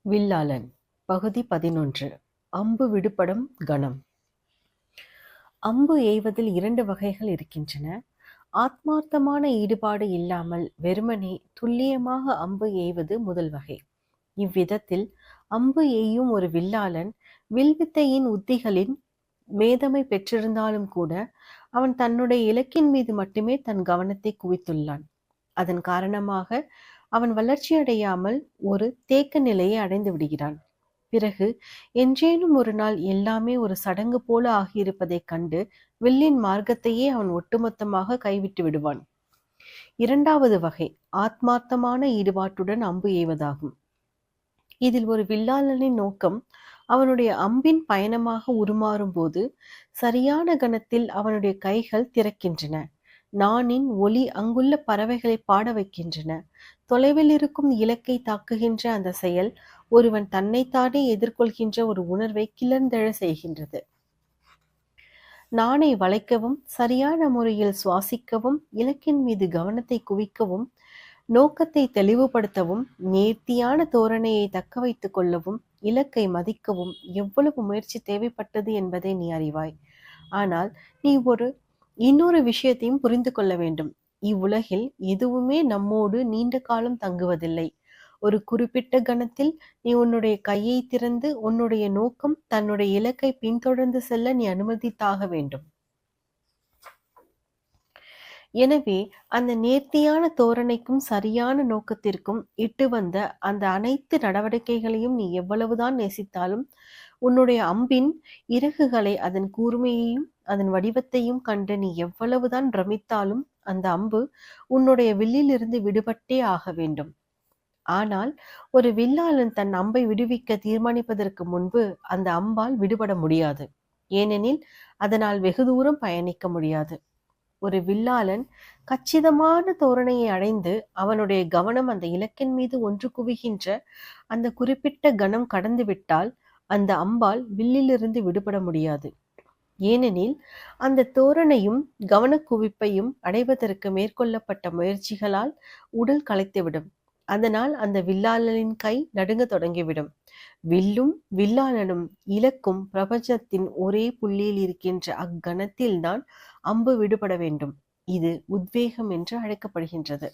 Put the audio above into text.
வில்லாளன் பகுதி 11. அம்பு விடுபடும் கணம். அம்பு எய்வதில் 2 வகைகள் இருக்கின்றன. ஆத்மார்த்தமான ஈடுபாடு இல்லாமல் வெறுமனே துல்லியமாக அம்பு எய்வது முதல் வகை. இவ்விதத்தில் அம்பு எய்யும் ஒரு வில்லாளன் வில்வித்தையின் உத்திகளின் மேதமை பெற்றிருந்தாலும் கூட அவன் தன்னுடைய இலக்கின் மீது மட்டுமே தன் கவனத்தை குவித்துள்ளான். அதன் காரணமாக அவன் வளர்ச்சியடையாமல் ஒரு தேக்க நிலையை அடைந்து விடுகிறான். பிறகு என்றேனும் ஒரு நாள் எல்லாமே ஒரு சடங்கு போல ஆகியிருப்பதைக் கண்டு வில்லின் மார்க்கத்தையே அவன் ஒட்டுமொத்தமாக கைவிட்டு விடுவான். 2வது வகை ஆத்மார்த்தமான ஈடுபாட்டுடன் அம்பு எய்வதாகும். இதில் ஒரு வில்லாளனின் நோக்கம் அவனுடைய அம்பின் பயணமாக உருமாறும் போது சரியான கணத்தில் அவனுடைய கைகள் திறக்கின்றன. நானின் ஒலி அங்குள்ள பறவைகளை பாட வைக்கின்றன. தொலைவில் இருக்கும் இலக்கை தாக்குகின்ற அந்த செயல் ஒருவன் தன்னைத்தானே எதிர்கொள்கின்ற ஒரு உணர்வை கிளர்ந்தெழ செய்கின்றது. நாணை வளைக்கவும் சரியான முறையில் சுவாசிக்கவும் இலக்கின் மீது கவனத்தை குவிக்கவும் நோக்கத்தை தெளிவுபடுத்தவும் நேர்த்தியான தோரணையை தக்க வைத்துக் கொள்ளவும் இலக்கை மதிக்கவும் எவ்வளவு முயற்சி தேவைப்பட்டது என்பதை நீ அறிவாய். ஆனால் நீ இன்னொரு விஷயத்தையும் புரிந்து கொள்ள வேண்டும். இவ்வுலகில் எதுவுமே நம்மோடு நீண்ட காலம் தங்குவதில்லை. ஒரு குறிப்பிட்ட கணத்தில் நீ உன்னுடைய கையை திறந்து உன்னுடைய நோக்கம் தன்னுடைய இலக்கை பின்தொடர்ந்து செல்ல நீ அனுமதித்தாக வேண்டும். எனவே அந்த நேர்த்தியான தோரணைக்கும் சரியான நோக்கத்திற்கும் இட்டு வந்த அந்த அனைத்து நடவடிக்கைகளையும் நீ எவ்வளவுதான் நேசித்தாலும் உன்னுடைய அம்பின் இறகுகளை அதன் கூர்மையையும் அதன் வடிவத்தையும் கண்டு நீ எவ்வளவுதான் பிரமித்தாலும் அந்த அம்பு உன்னுடைய வில்லிலிருந்து விடுபட்டே ஆக வேண்டும். ஆனால் ஒரு வில்லாளன் தன் அம்பை விடுவிக்க தீர்மானிப்பதற்கு முன்பு அந்த அம்பால் விடுபட முடியாது. ஏனெனில் அதனால் வெகு தூரம் பயணிக்க முடியாது. ஒரு வில்லாளன் கச்சிதமான தோரணையை அடைந்து அவனுடைய கவனம் அந்த இலக்கின் மீது ஒன்று குவிகின்ற அந்த குறிப்பிட்ட கணம் கடந்து விட்டால் அந்த அம்பால் வில்லிலிருந்து விடுபட முடியாது. ஏனெனில் அந்த தோரணையும் கவனக்குவிப்பையும் அடைவதற்கு மேற்கொள்ளப்பட்ட முயற்சிகளால் உடல் களைத்துவிடும். அதனால் அந்த வில்லாளனின் கை நடுங்க தொடங்கிவிடும். வில்லும் வில்லாளனும் இலக்கும் பிரபஞ்சத்தின் ஒரே புள்ளியில் இருக்கின்ற அக்கணத்தில்தான் அம்பு விடுபட வேண்டும். இது உத்வேகம் என்று அழைக்கப்படுகின்றது.